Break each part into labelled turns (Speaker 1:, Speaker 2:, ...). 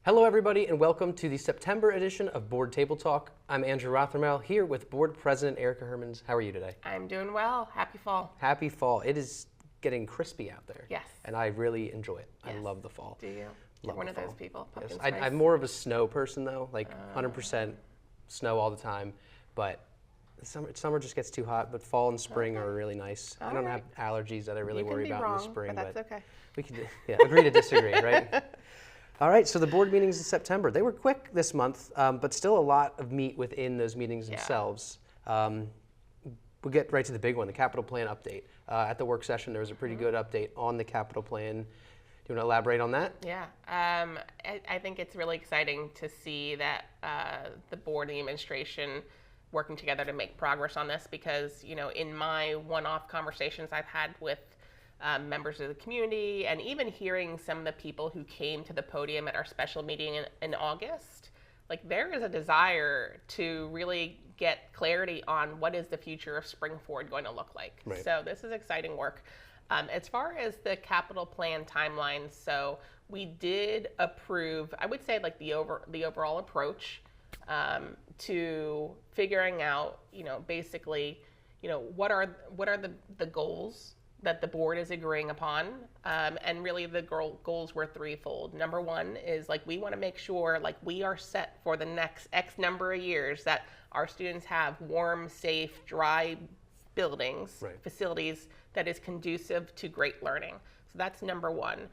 Speaker 1: Hello everybody and welcome to the September edition of Board Table Talk. I'm Andrew Rothermel here with Board President Erica Hermans. How are you today?
Speaker 2: I'm doing well. Happy fall.
Speaker 1: Happy fall. It is getting crispy out there.
Speaker 2: Yes.
Speaker 1: And I really enjoy it.
Speaker 2: Yes.
Speaker 1: I love the fall.
Speaker 2: Do you?
Speaker 1: Love
Speaker 2: You're one
Speaker 1: the
Speaker 2: of those
Speaker 1: fall.
Speaker 2: people.
Speaker 1: Yes.
Speaker 2: Pumpkin spice.
Speaker 1: I'm more of a snow person though, like 100% snow all the time. But summer just gets too hot, but fall and spring are really nice. I don't have allergies that I really worry about in the spring.
Speaker 2: But that's okay.
Speaker 1: We can agree to disagree, right? All right, so the board meetings in September, they were quick this month, but still a lot of meat within those meetings themselves. We'll get right to the big one, the capital plan update. At the work session, there was a pretty good update on the capital plan. Do you want to elaborate on that?
Speaker 2: Yeah, I think it's really exciting to see that the board and the administration working together to make progress on this because, you know, in my one-off conversations I've had with members of the community, and even hearing some of the people who came to the podium at our special meeting in August, like there is a desire to really get clarity on what is the future of Spring-Ford going to look like.
Speaker 1: Right.
Speaker 2: So this is exciting work. As far as the capital plan timeline, so we did approve, I would say like the overall approach to figuring out, you know, basically, you know, what are the goals that the board is agreeing upon, and really the goals were threefold. Number one is like we want to make sure like we are set for the next X number of years that our students have warm, safe, dry buildings, facilities that is conducive to great learning. So that's number one.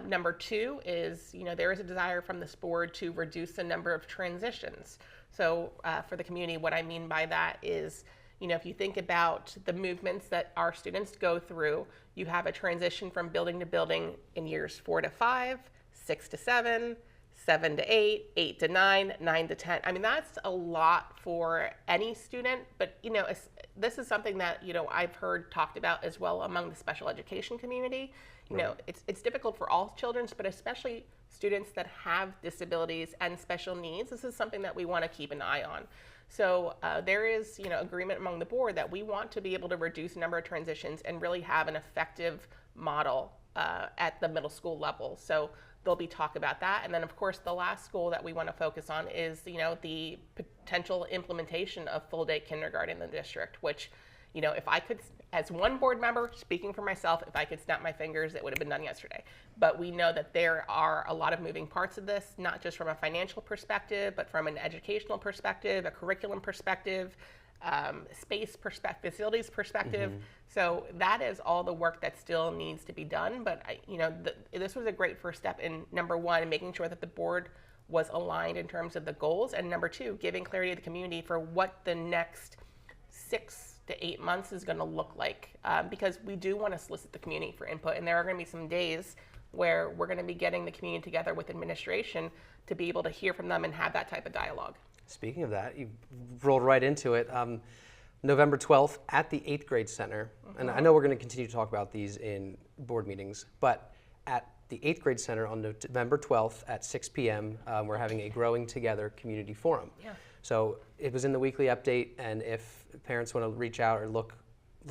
Speaker 2: Number two is, you know, there is a desire from this board to reduce the number of transitions. So for the community, what I mean by that is, you know, if you think about the movements that our students go through, you have a transition from building to building in years 4 to 5, 6 to 7, 7 to 8, 8 to 9, 9 to 10. I mean, that's a lot for any student, but, you know, this is something that, you know, I've heard talked about as well among the special education community. You know, it's difficult for all children, but especially students that have disabilities and special needs. This is something that we want to keep an eye on. So there is, you know, agreement among the board that we want to be able to reduce the number of transitions and really have an effective model at the middle school level. So there'll be talk about that. And then, of course, the last goal that we want to focus on is, you know, the potential implementation of full-day kindergarten in the district, which, you know, if I could, as one board member, speaking for myself, if I could snap my fingers, it would have been done yesterday. But we know that there are a lot of moving parts of this, not just from a financial perspective, but from an educational perspective, a curriculum perspective, space perspective, facilities perspective. So that is all the work that still needs to be done. But, you know, this was a great first step in, number one, making sure that the board was aligned in terms of the goals, and number two, giving clarity to the community for what the next 6 to 8 months is going to look like, because we do want to solicit the community for input, and there are going to be some days where we're going to be getting the community together with administration to be able to hear from them and have that type of dialogue.
Speaker 1: Speaking of that, you rolled right into it. November 12th at the 8th grade center, and I know we're going to continue to talk about these in board meetings, but at the 8th grade center on November 12th at 6 p.m., we're having a Growing Together community forum.
Speaker 2: Yeah.
Speaker 1: So it was in the weekly update, and if parents want to reach out or look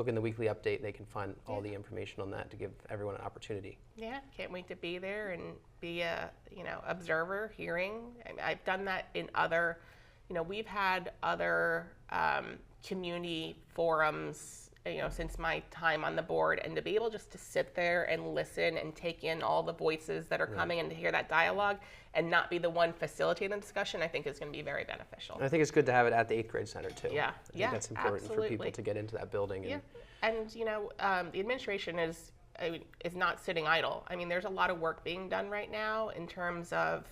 Speaker 1: in the weekly update, they can find all the information on that to give everyone an opportunity.
Speaker 2: Yeah, can't wait to be there and be a, you know, observer, hearing. I've done that in other, you know, we've had other community forums, you know, since my time on the board, and to be able just to sit there and listen and take in all the voices that are coming and to hear that dialogue and not be the one facilitating the discussion, I think is going to be very beneficial.
Speaker 1: And I think it's good to have it at the 8th grade center too.
Speaker 2: Yeah,
Speaker 1: I think that's important for people to get into that building.
Speaker 2: And you know, the administration is not sitting idle. I mean, there's a lot of work being done right now in terms of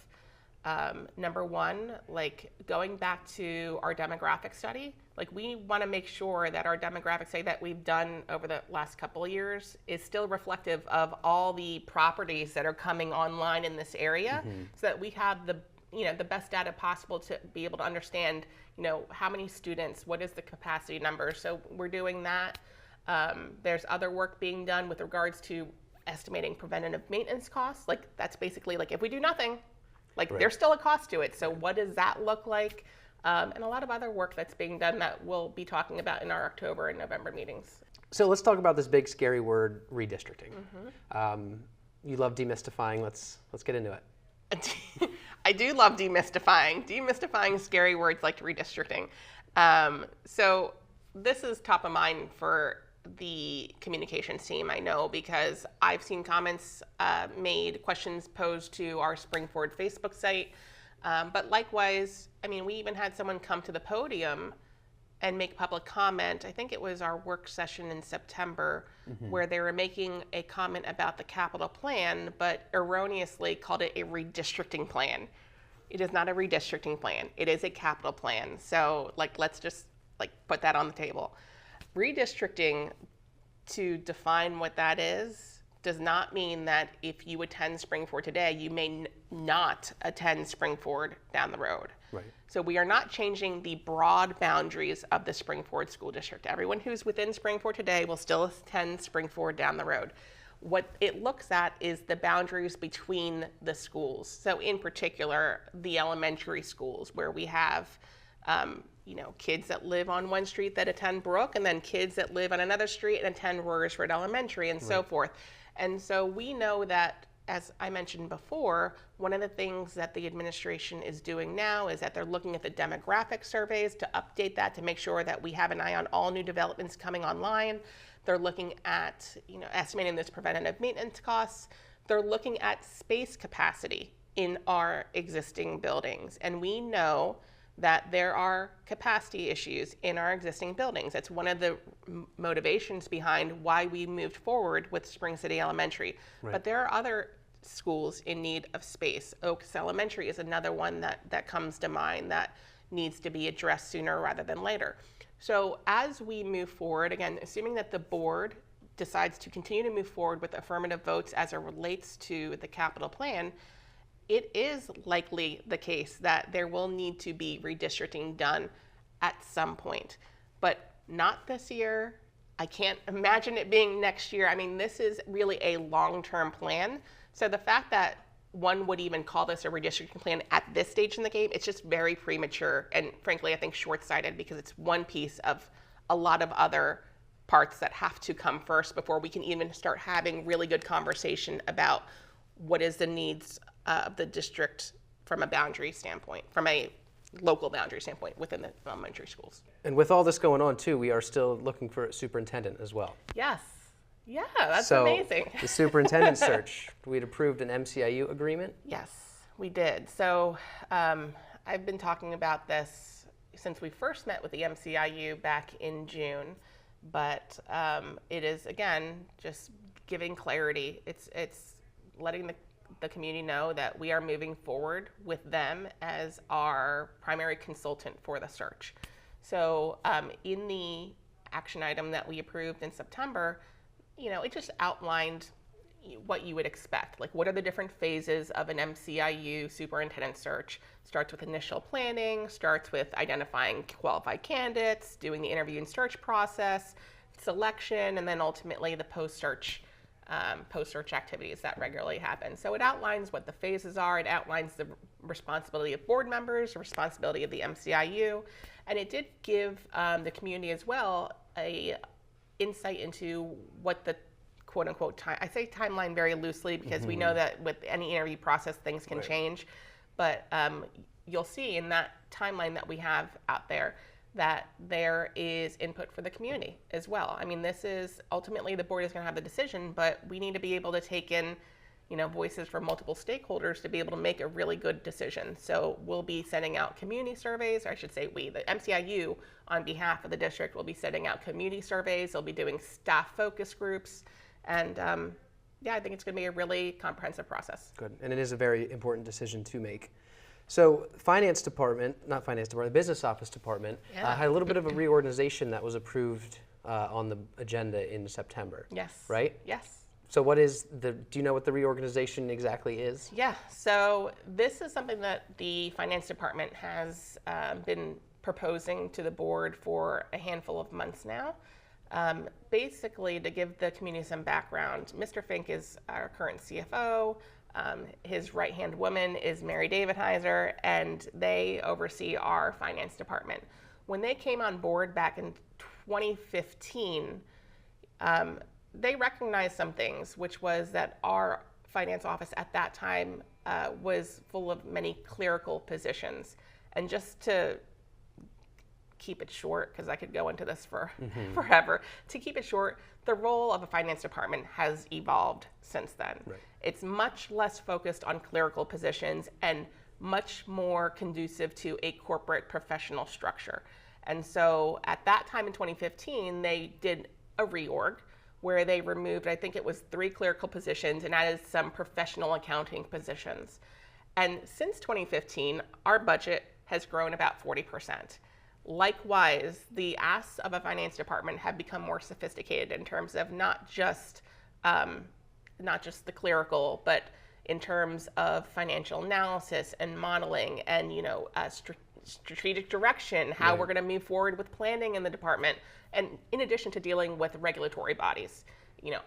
Speaker 2: number one, like going back to our demographic study. Like we want to make sure that our demographic study that we've done over the last couple of years is still reflective of all the properties that are coming online in this area, so that we have the, you know, the best data possible to be able to understand, you know, how many students, what is the capacity number. So we're doing that. There's other work being done with regards to estimating preventative maintenance costs. Like that's basically like if we do nothing, like there's still a cost to it. So what does that look like? And a lot of other work that's being done that we'll be talking about in our October and November meetings.
Speaker 1: So let's talk about this big scary word, redistricting. You love demystifying. Let's get into it.
Speaker 2: I do love demystifying scary words like redistricting. So this is top of mind for the communications team, I know, because I've seen comments made, questions posed to our Spring Forward Facebook site. But likewise, I mean, we even had someone come to the podium and make public comment. I think it was our work session in September, where they were making a comment about the capital plan, but erroneously called it a redistricting plan. It is not a redistricting plan. It is a capital plan. So let's just put that on the table. Redistricting, to define what that is, does not mean that if you attend Spring Forward today, you may not attend Spring Forward down the road.
Speaker 1: Right.
Speaker 2: So we are not changing the broad boundaries of the Spring Forward School District. Everyone who's within Spring Forward today will still attend Spring Forward down the road. What it looks at is the boundaries between the schools. So in particular, the elementary schools, where we have kids that live on one street that attend Brook, and then kids that live on another street and attend Royersford Elementary, and so forth. And so we know that, as I mentioned before, one of the things that the administration is doing now is that they're looking at the demographic surveys to update that, to make sure that we have an eye on all new developments coming online. They're looking at, estimating those preventative maintenance costs. They're looking at space capacity in our existing buildings. And we know that there are capacity issues in our existing buildings. It's one of the motivations behind why we moved forward with Spring City Elementary.
Speaker 1: Right.
Speaker 2: But there are other schools in need of space. Oaks Elementary is another one that comes to mind that needs to be addressed sooner rather than later. So as we move forward, again, assuming that the board decides to continue to move forward with affirmative votes as it relates to the capital plan, it is likely the case that there will need to be redistricting done at some point, but not this year. I can't imagine it being next year. I mean, this is really a long-term plan. So the fact that one would even call this a redistricting plan at this stage in the game, it's just very premature and frankly, I think short-sighted, because it's one piece of a lot of other parts that have to come first before we can even start having really good conversation about what is the needs of the district from a boundary standpoint, from a local boundary standpoint within the elementary schools.
Speaker 1: And with all this going on too, we are still looking for a superintendent as well.
Speaker 2: Yes. Yeah, that's amazing.
Speaker 1: The superintendent search, we'd approved an MCIU agreement?
Speaker 2: Yes, we did. So I've been talking about this since we first met with the MCIU back in June, but it is, again, just giving clarity. It's letting the community know that we are moving forward with them as our primary consultant for the search. So in the action item that we approved in September, it just outlined what you would expect. Like, what are the different phases of an MCIU superintendent search? Starts with initial planning, starts with identifying qualified candidates, doing the interview and search process, selection, and then ultimately the post-search activities that regularly happen. So it outlines what the phases are. It outlines the responsibility of board members, the responsibility of the MCIU, and it did give the community as well a insight into what the quote-unquote time, I say timeline very loosely because we know that with any interview process things can change, but you'll see in that timeline that we have out there that there is input for the community as well. I mean, this is ultimately the board is going to have the decision, but we need to be able to take in, voices from multiple stakeholders to be able to make a really good decision. So we'll be sending out community surveys, or I should say the MCIU on behalf of the district will be sending out community surveys. They'll be doing staff focus groups, and I think it's going to be a really comprehensive process.
Speaker 1: Good, and it is a very important decision to make. So the business office department had a little bit of a reorganization that was approved on the agenda in September.
Speaker 2: Yes.
Speaker 1: Right?
Speaker 2: Yes.
Speaker 1: So do you know what the reorganization exactly is?
Speaker 2: Yeah, so this is something that the finance department has been proposing to the board for a handful of months now. Basically, to give the community some background, Mr. Fink is our current CFO. His right-hand woman is Mary Davidheiser, and they oversee our finance department. When they came on board back in 2015, they recognized some things, which was that our finance office at that time was full of many clerical positions. And just to keep it short, because I could go into this for forever, to keep it short, the role of a finance department has evolved since then.
Speaker 1: Right.
Speaker 2: It's much less focused on clerical positions and much more conducive to a corporate professional structure. And so at that time in 2015, they did a reorg where they removed, I think it was 3 clerical positions and added some professional accounting positions. And since 2015, our budget has grown about 40%. Likewise, the asks of a finance department have become more sophisticated in terms of not just the clerical, but in terms of financial analysis and modeling and strategic direction, how we're going to move forward with planning in the department, and in addition to dealing with regulatory bodies,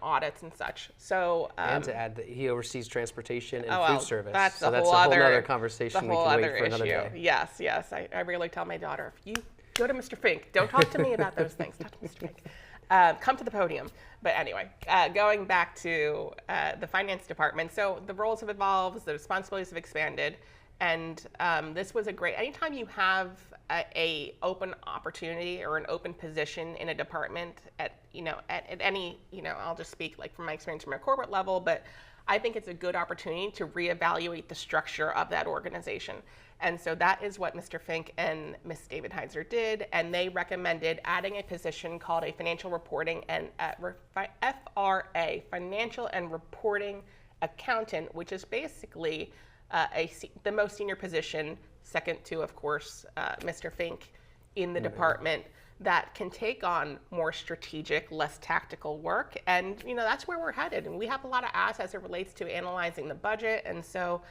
Speaker 2: audits and such. So
Speaker 1: and to add that he oversees transportation and food service.
Speaker 2: That's
Speaker 1: so
Speaker 2: a
Speaker 1: that's
Speaker 2: whole
Speaker 1: a whole
Speaker 2: other
Speaker 1: other conversation we can wait for another day.
Speaker 2: Yes. I really tell my daughter, if you go to Mr. Fink, don't talk to me about those things. Talk to Mr. Fink. Come to the podium. But anyway, going back to the finance department. So the roles have evolved, the responsibilities have expanded, and this was a great. Anytime you have a open opportunity or an open position in a department at any, I'll just speak like from my experience from a corporate level, but I think it's a good opportunity to reevaluate the structure of that organization. And so that is what Mr. Fink and Ms. Davidheiser did, and they recommended adding a position called a financial reporting and FRA, financial and reporting accountant, which is basically the most senior position, second to, of course, Mr. Fink in the department, that can take on more strategic, less tactical work. And, that's where we're headed. And we have a lot of asks as it relates to analyzing the budget. And so,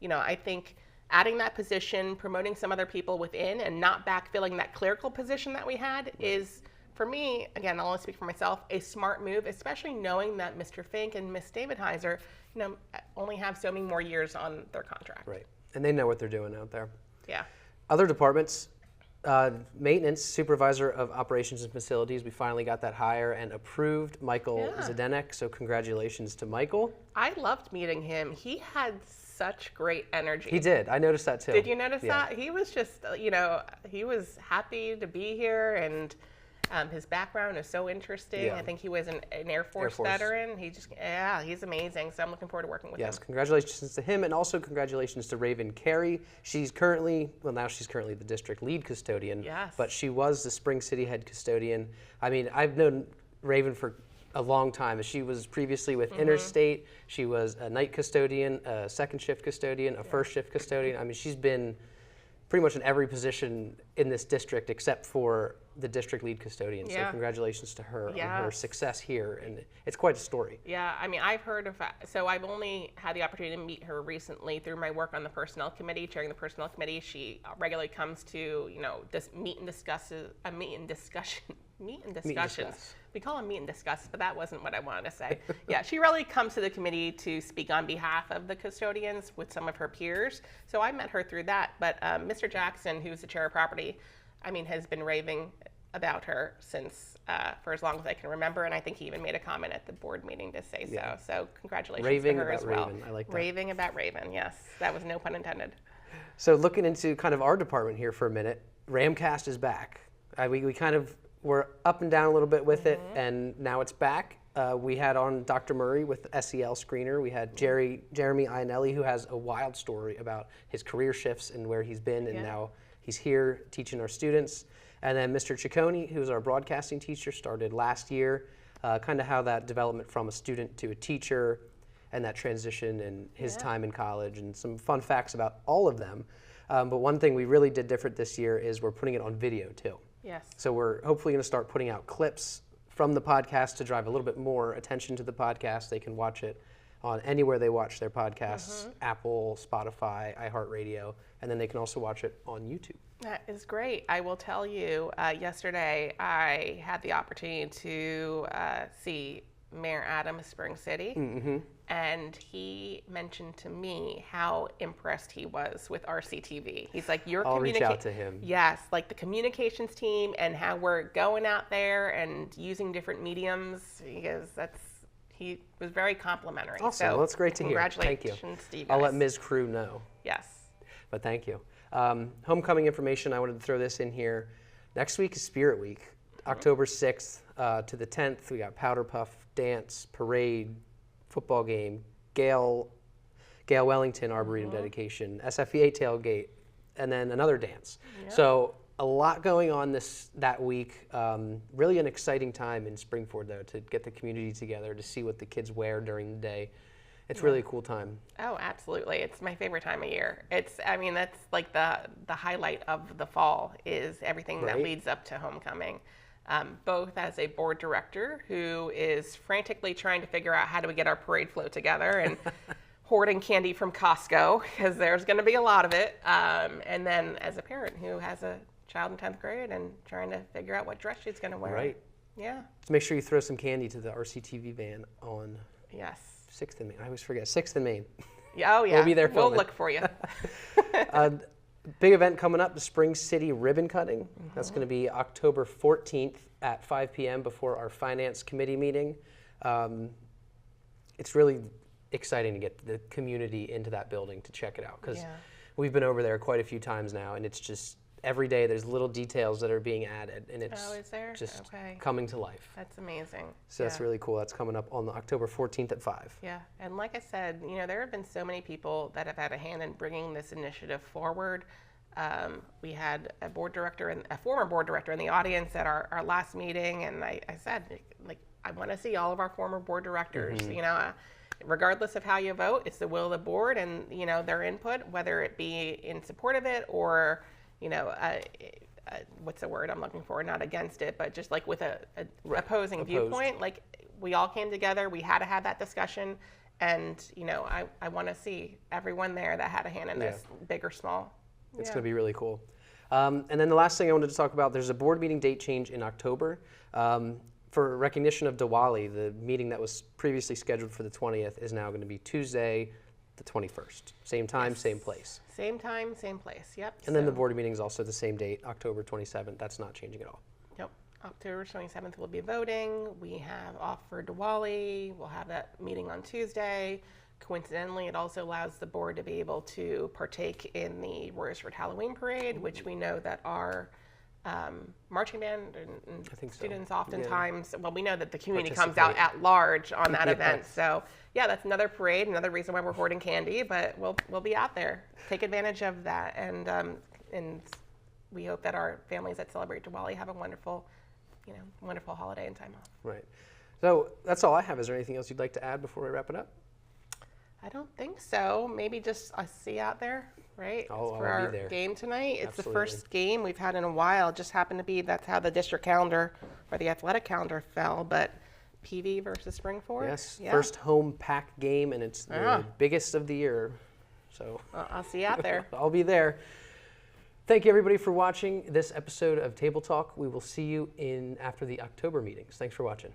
Speaker 2: I think adding that position, promoting some other people within, and not backfilling that clerical position that we had is, for me, again, I'll only speak for myself, a smart move, especially knowing that Mr. Fink and Ms. Davidheiser, only have so many more years on their contract.
Speaker 1: Right. And they know what they're doing out there.
Speaker 2: Yeah.
Speaker 1: Other departments, maintenance, supervisor of operations and facilities, we finally got that hire and approved, Michael Zdenek. So congratulations to Michael.
Speaker 2: I loved meeting him. He had such great energy.
Speaker 1: He did. I noticed that too.
Speaker 2: Did you notice that? He was just, he was happy to be here, and his background is so interesting.
Speaker 1: Yeah.
Speaker 2: I think he was an Air Force veteran. He's amazing. So I'm looking forward to working with him.
Speaker 1: Yes, congratulations to him, and also congratulations to Raven Carey. She's currently the district lead custodian.
Speaker 2: Yes.
Speaker 1: But she was the Spring City head custodian. I mean, I've known Raven for a long time. She was previously with Interstate. She was a night custodian, a second shift custodian, a first shift custodian. I mean, she's been pretty much in every position in this district except for the district lead custodian. So congratulations to her on her success here. And it's quite a story.
Speaker 2: Yeah, I mean, I've heard of, so I've only had the opportunity to meet her recently through my work on the personnel committee, chairing the personnel committee. She regularly comes to, meet and discussions. We call them meet and discuss, but that wasn't what I wanted to say. Yeah, she really comes to the committee to speak on behalf of the custodians with some of her peers. So I met her through that. But Mr. Jackson, who's the chair of property, has been raving about her since for as long as I can remember, and I think he even made a comment at the board meeting to say so. So congratulations
Speaker 1: raving
Speaker 2: to her
Speaker 1: about
Speaker 2: as well.
Speaker 1: Raven. I like that.
Speaker 2: Raving about Raven, yes. That was no pun intended.
Speaker 1: So looking into kind of our department here for a minute, Ramcast is back. We kind of were up and down a little bit with it, and now it's back. We had on Dr. Murray with SEL Screener. We had Jeremy Ionelli, who has a wild story about his career shifts and where he's been, and now he's here teaching our students. And then Mr. Ciccone, who's our broadcasting teacher, started last year, kind of how that development from a student to a teacher and that transition and his time in college, and some fun facts about all of them. But one thing we really did different this year is we're putting it on video too.
Speaker 2: Yes.
Speaker 1: So we're hopefully going to start putting out clips from the podcast to drive a little bit more attention to the podcast. They can watch it on anywhere they watch their podcasts, Apple, Spotify, iHeartRadio, and then they can also watch it on YouTube.
Speaker 2: That is great. I will tell you, yesterday I had the opportunity to see Mayor Adams of Spring City, and he mentioned to me how impressed he was with RCTV. He's like,
Speaker 1: I'll reach out to him.
Speaker 2: Yes, like the communications team and how we're going out there and using different mediums, because he was very complimentary.
Speaker 1: Awesome.
Speaker 2: So
Speaker 1: Well, that's great to hear. Thank you.
Speaker 2: Congratulations to you guys.
Speaker 1: I'll let Ms. Crew know.
Speaker 2: Yes.
Speaker 1: But thank you. Homecoming information, I wanted to throw this in here. Next week is Spirit Week, October 6th to the 10th. We got Powder Puff, dance, parade, football game, Gail Wellington Arboretum dedication, SFEA tailgate, and then another dance.
Speaker 2: Yeah.
Speaker 1: So a lot going on that week. Really an exciting time in Springford, though, to get the community together, to see what the kids wear during the day. It's really a cool time.
Speaker 2: Oh, absolutely. It's my favorite time of year. I mean, that's like the highlight of the fall is everything that
Speaker 1: Right.
Speaker 2: leads up to homecoming. Both as a board director who is frantically trying to figure out how do we get our parade float together and hoarding candy from Costco because there's going to be a lot of it. And then as a parent who has a child in 10th grade and trying to figure out what dress she's going to wear.
Speaker 1: Right.
Speaker 2: Yeah.
Speaker 1: So make sure you throw some candy to the RCTV van on
Speaker 2: Yes.
Speaker 1: 6th and Main. I always forget. 6th and Main.
Speaker 2: Yeah, oh, yeah.
Speaker 1: We'll be there
Speaker 2: We'll
Speaker 1: filming.
Speaker 2: look for you.
Speaker 1: Big event coming up, the Spring City ribbon cutting. That's going to be October 14th at 5 p.m. before our Finance Committee meeting. It's really exciting to get the community into that building to check it out because
Speaker 2: Yeah.
Speaker 1: we've been over there quite a few times now, and it's just every day there's little details that are being added, and it's
Speaker 2: Oh, is there?
Speaker 1: just
Speaker 2: Okay.
Speaker 1: coming to life.
Speaker 2: That's amazing.
Speaker 1: So that's
Speaker 2: Yeah.
Speaker 1: really cool. That's coming up on October 14th at 5.
Speaker 2: Yeah, and like I said, there have been so many people that have had a hand in bringing this initiative forward. We had a board director and a former board director in the audience at our last meeting, and I said, like, I want to see all of our former board directors. Regardless of how you vote, it's the will of the board and their input, whether it be in support of it or what's the word I'm looking for? Not against it, but just like with a opposing viewpoint. Like we all came together, we had to have that discussion, and I want to see everyone there that had a hand in this, big or small.
Speaker 1: It's going to be really cool. And then the last thing I wanted to talk about, there's a board meeting date change in October. For recognition of Diwali, the meeting that was previously scheduled for the 20th is now going to be Tuesday, the 21st. Same time, same place.
Speaker 2: Same time, same place. Yep.
Speaker 1: And then the board meeting is also the same date, October 27th. That's not changing at all.
Speaker 2: Yep. October 27th we'll be voting. We have off for Diwali. We'll have that meeting on Tuesday. Coincidentally, it also allows the board to be able to partake in the Royersford Halloween Parade, which we know that our marching band and
Speaker 1: I think so.
Speaker 2: students oftentimes, well, we know that the community comes
Speaker 1: Participate.
Speaker 2: out at large on that
Speaker 1: Yeah.
Speaker 2: event. So yeah, that's another parade, another reason why we're hoarding candy, but we'll be out there. Take advantage of that. And we hope that our families that celebrate Diwali have a wonderful, wonderful holiday and time off.
Speaker 1: Right. So that's all I have. Is there anything else you'd like to add before we wrap it up?
Speaker 2: I don't think so. Maybe just us see out there, right?
Speaker 1: I'll
Speaker 2: for
Speaker 1: be
Speaker 2: our
Speaker 1: there.
Speaker 2: game tonight. It's the
Speaker 1: Absolutely.
Speaker 2: first game we've had in a while. It just happened to be that's how the district calendar or the athletic calendar fell. But PV versus Springford.
Speaker 1: Yes.
Speaker 2: Yeah.
Speaker 1: First home pack game, and it's the biggest of the year. So
Speaker 2: Well, I'll see you out there.
Speaker 1: I'll be there. Thank you, everybody, for watching this episode of Table Talk. We will see you after the October meetings. Thanks for watching.